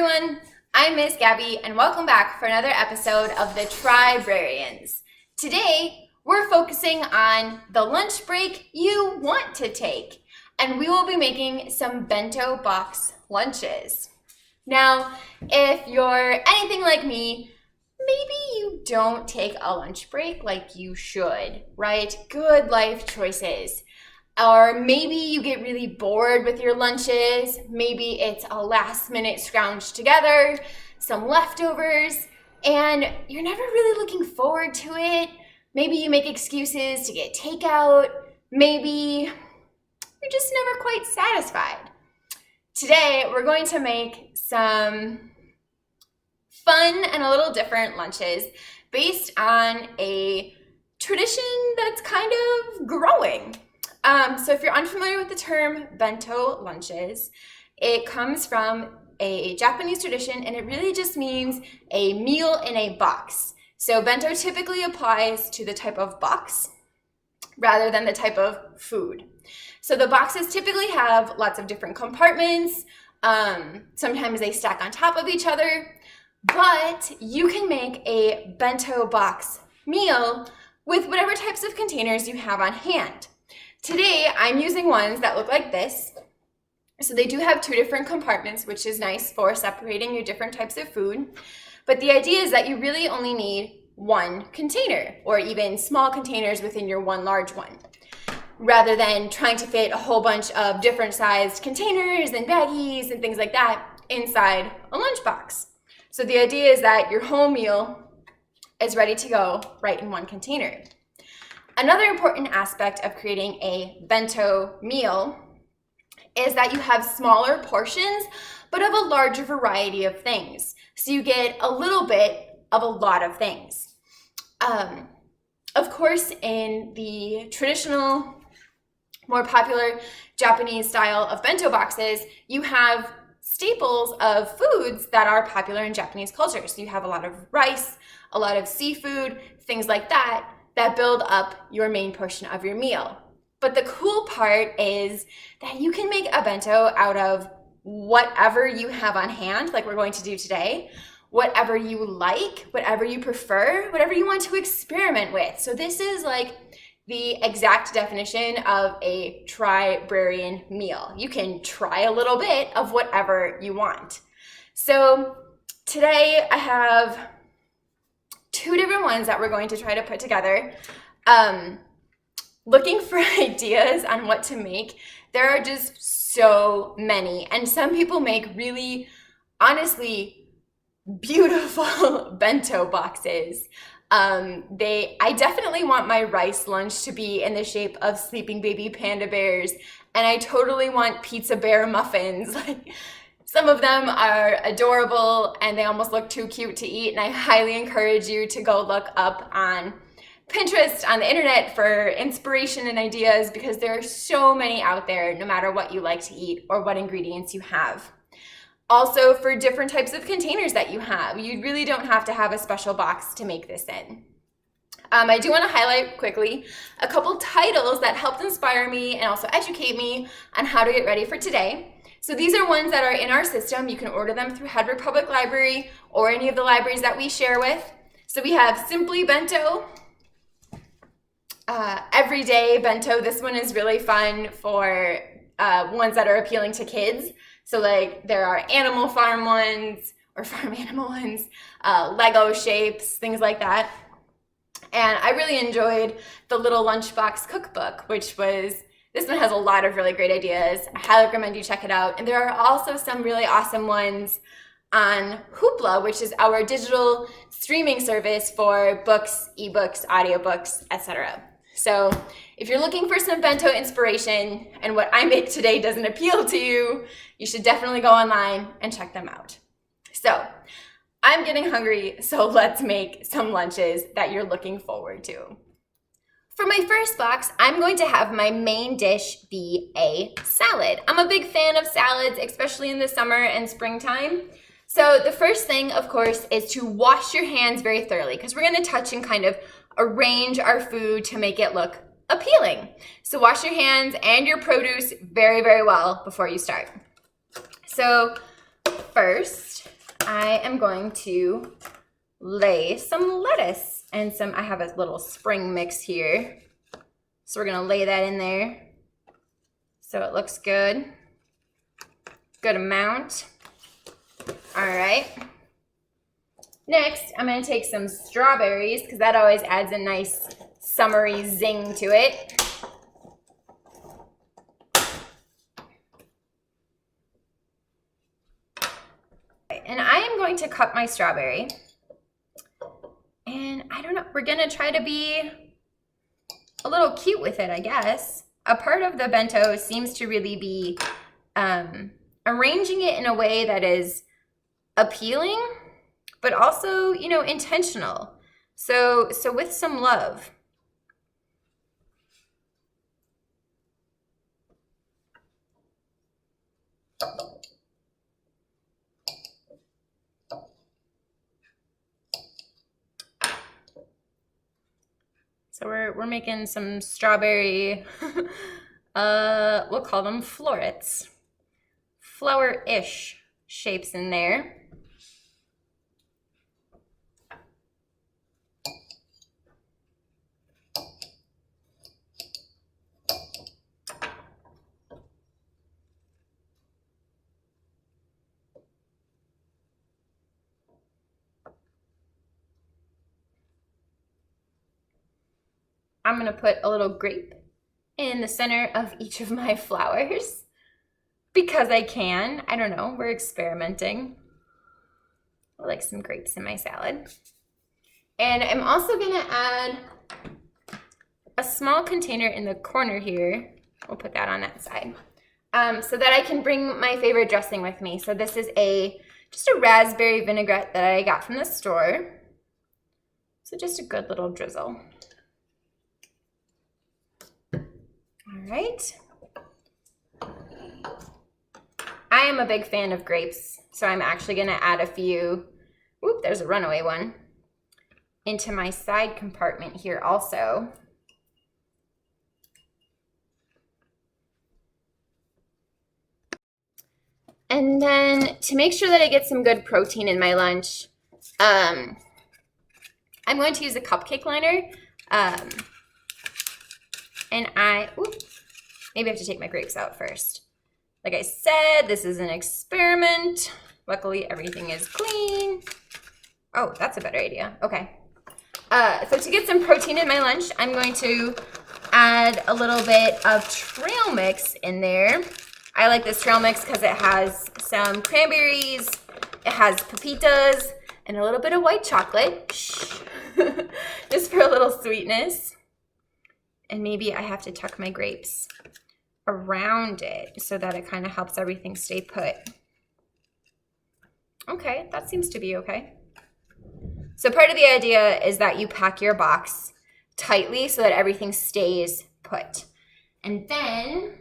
everyone, I'm Miss Gabi and welcome back for another episode of the Try-Brarians. Today, we're focusing on the lunch break you want to take, and we will be making some bento box lunches. Now, if you're anything like me, maybe you don't take a lunch break like you should, right? Good life choices. Or maybe you get really bored with your lunches. Maybe it's a last minute scrounged together, some leftovers, and you're never really looking forward to it. Maybe you make excuses to get takeout. Maybe you're just never quite satisfied. Today, we're going to make some fun and a little different lunches based on a tradition that's kind of growing. So if you're unfamiliar with the term bento lunches, it comes from a Japanese tradition and it really just means a meal in a box. So bento typically applies to the type of box rather than the type of food. So the boxes typically have lots of different compartments. Sometimes they stack on top of each other, but you can make a bento box meal with whatever types of containers you have on hand. Today, I'm using ones that look like this. So they do have two different compartments, which is nice for separating your different types of food. But the idea is that you really only need one container, or even small containers within your one large one, rather than trying to fit a whole bunch of different sized containers and baggies and things like that inside a lunchbox. So the idea is that your whole meal is ready to go right in one container. Another important aspect of creating a bento meal is that you have smaller portions, but of a larger variety of things. So you get a little bit of a lot of things. Of course, in the traditional, more popular Japanese style of bento boxes, you have staples of foods that are popular in Japanese culture. So you have a lot of rice, a lot of seafood, things like that build up your main portion of your meal. But the cool part is that you can make a bento out of whatever you have on hand, like we're going to do today, whatever you like, whatever you prefer, whatever you want to experiment with. So this is like the exact definition of a Try-Brarian meal. You can try a little bit of whatever you want. So today I have two different ones that we're going to try to put together. Looking for ideas on what to make, there are just so many. And some people make really, honestly, beautiful bento boxes. I definitely want my rice lunch to be in the shape of sleeping baby panda bears, and I totally want pizza bear muffins. Like, some of them are adorable and they almost look too cute to eat, and I highly encourage you to go look up on Pinterest, on the internet, for inspiration and ideas, because there are so many out there, no matter what you like to eat or what ingredients you have. Also, for different types of containers that you have, you really don't have to have a special box to make this in. I do want to highlight quickly a couple titles that helped inspire me and also educate me on how to get ready for today. So these are ones that are in our system. You can order them through Hedrick Public Library or any of the libraries that we share with. So we have Simply Bento, Everyday Bento. This one is really fun for ones that are appealing to kids. So like there are Animal Farm ones or farm animal ones, Lego shapes, things like that. And I really enjoyed the Little Lunchbox Cookbook, this one has a lot of really great ideas. I highly recommend you check it out. And there are also some really awesome ones on Hoopla, which is our digital streaming service for books, ebooks, audiobooks, etc. So if you're looking for some bento inspiration and what I make today doesn't appeal to you, you should definitely go online and check them out. So I'm getting hungry, so let's make some lunches that you're looking forward to. For my first box, I'm going to have my main dish be a salad. I'm a big fan of salads, especially in the summer and springtime. So the first thing, of course, is to wash your hands very thoroughly, because we're going to touch and kind of arrange our food to make it look appealing. So wash your hands and your produce very, very well before you start. So first, I am going to lay some lettuce and I have a little spring mix here. So we're gonna lay that in there so it looks good. Good amount. All right. Next, I'm gonna take some strawberries because that always adds a nice summery zing to it. And I am going to cut my strawberry. And I don't know, we're gonna try to be a little cute with it, I guess. A part of the bento seems to really be arranging it in a way that is appealing, but also, you know, intentional. So with some love. So we're making some strawberry, we'll call them florets, flower-ish shapes in there. I'm gonna put a little grape in the center of each of my flowers because I can. I don't know, we're experimenting. I like some grapes in my salad. And I'm also gonna add a small container in the corner here. We'll put that on that side so that I can bring my favorite dressing with me. So this is just a raspberry vinaigrette that I got from the store. So just a good little drizzle. All right. I am a big fan of grapes, so I'm actually going to add a few, whoop, there's a runaway one, into my side compartment here also. And then to make sure that I get some good protein in my lunch, I'm going to use a cupcake liner. And maybe I have to take my grapes out first. Like I said, this is an experiment. Luckily, everything is clean. Oh, that's a better idea. Okay. So to get some protein in my lunch, I'm going to add a little bit of trail mix in there. I like this trail mix because it has some cranberries, it has pepitas, and a little bit of white chocolate. Just for a little sweetness. And maybe I have to tuck my grapes around it so that it kind of helps everything stay put. Okay, that seems to be okay. So part of the idea is that you pack your box tightly so that everything stays put. And then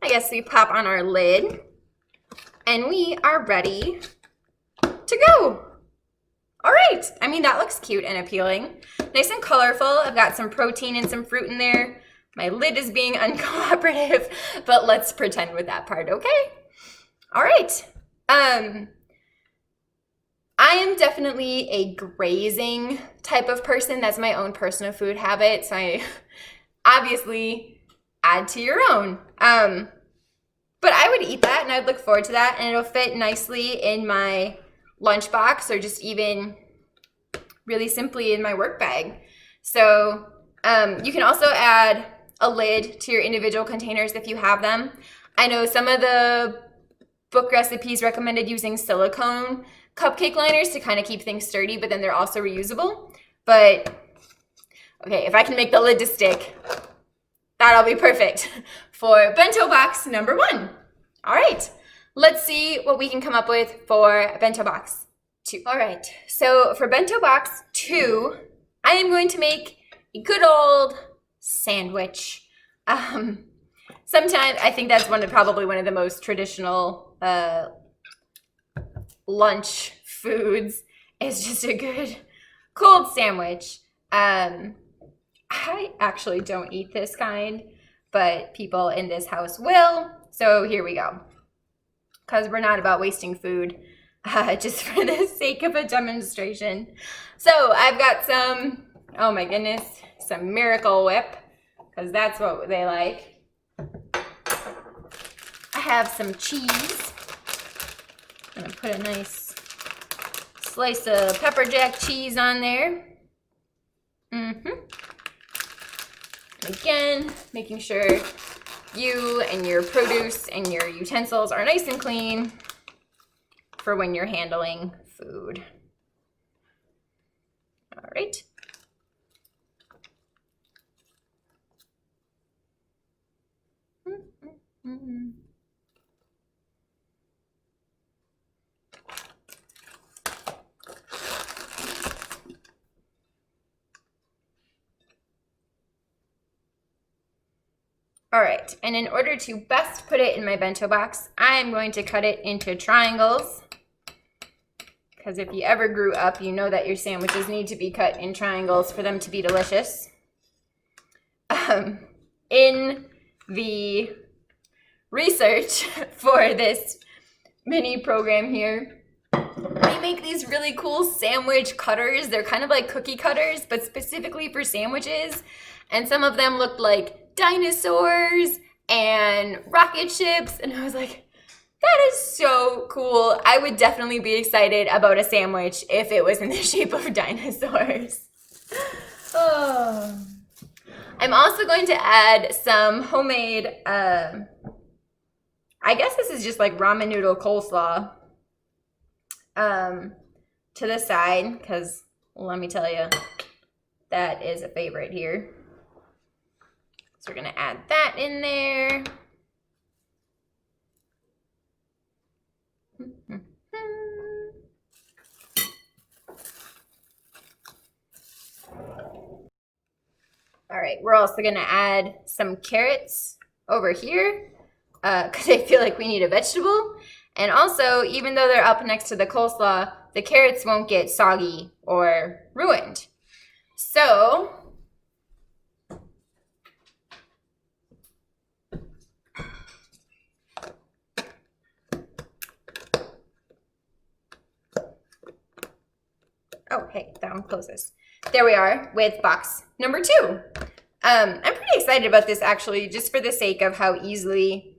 I guess we pop on our lid and we are ready to go. All right, I mean, that looks cute and appealing. Nice and colorful. I've got some protein and some fruit in there. My lid is being uncooperative, but let's pretend with that part, okay? All right. I am definitely a grazing type of person. That's my own personal food habit, so I obviously add to your own. But I would eat that, and I'd look forward to that, and it'll fit nicely in my lunchbox or just even really simply in my work bag. So you can also add a lid to your individual containers if you have them. I know some of the book recipes recommended using silicone cupcake liners to kind of keep things sturdy, but then they're also reusable. But okay, if I can make the lid to stick, that'll be perfect for bento box number 1. All right. Let's see what we can come up with for bento box 2. All right, so for bento box 2, I am going to make a good old sandwich. Sometimes I think that's probably one of the most traditional lunch foods is just a good cold sandwich. I actually don't eat this kind. but people in this house will. So here we go. Because we're not about wasting food, just for the sake of a demonstration. So I've got some, oh my goodness, some Miracle Whip, because that's what they like. I have some cheese. I'm gonna put a nice slice of pepper jack cheese on there. Again, making sure you and your produce and your utensils are nice and clean for when you're handling food. All right. All right, and in order to best put it in my bento box, I'm going to cut it into triangles. Because if you ever grew up, you know that your sandwiches need to be cut in triangles for them to be delicious. In the research for this mini program here, we make these really cool sandwich cutters. They're kind of like cookie cutters, but specifically for sandwiches. And some of them looked like dinosaurs and rocket ships, and I was like, that is so cool. I would definitely be excited about a sandwich if it was in the shape of dinosaurs. Oh. I'm also going to add some homemade, I guess this is just like ramen noodle coleslaw to the side, because let me tell you, that is a favorite here. So we're gonna add that in there. All right, we're also gonna add some carrots over here because I feel like we need a vegetable. And also, even though they're up next to the coleslaw, the carrots won't get soggy or ruined. So, oh, hey, that one closes. There we are with box number 2. I'm pretty excited about this actually, just for the sake of how easily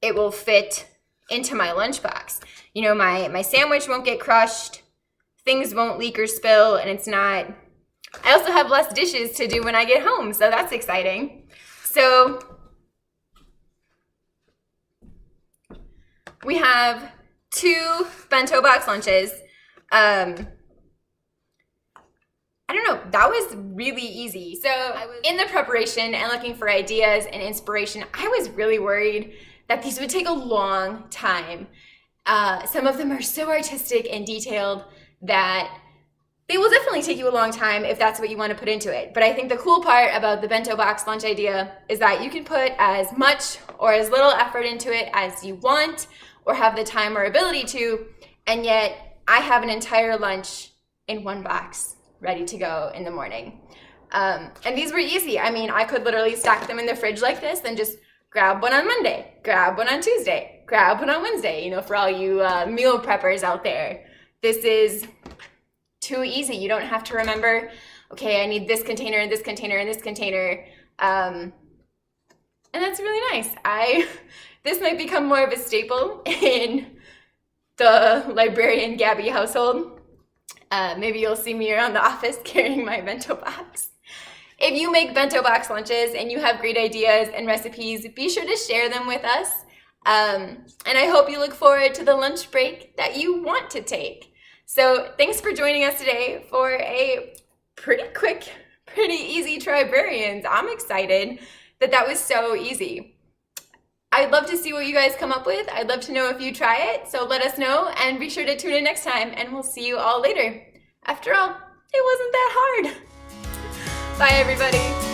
it will fit into my lunchbox. You know, my sandwich won't get crushed, things won't leak or spill, and it's not, I also have less dishes to do when I get home, so that's exciting. So we have 2 bento box lunches. I don't know, that was really easy. So I was in the preparation and looking for ideas and inspiration. I was really worried that these would take a long time. Some of them are so artistic and detailed that they will definitely take you a long time if that's what you want to put into it. But I think the cool part about the bento box lunch idea is that you can put as much or as little effort into it as you want or have the time or ability to, and yet I have an entire lunch in one box ready to go in the morning. And these were easy. I mean, I could literally stack them in the fridge like this and just grab one on Monday, grab one on Tuesday, grab one on Wednesday, you know, for all you meal preppers out there. This is too easy. You don't have to remember, okay, I need this container and this container and this container. And that's really nice. This might become more of a staple in the librarian Gabi household. Maybe you'll see me around the office carrying my bento box. If you make bento box lunches and you have great ideas and recipes, be sure to share them with us. And I hope you look forward to the lunch break that you want to take. So thanks for joining us today for a pretty quick, pretty easy Try-Brarians. I'm excited that that was so easy. I'd love to see what you guys come up with. I'd love to know if you try it, so let us know, and be sure to tune in next time, and we'll see you all later. After all, it wasn't that hard. Bye, everybody.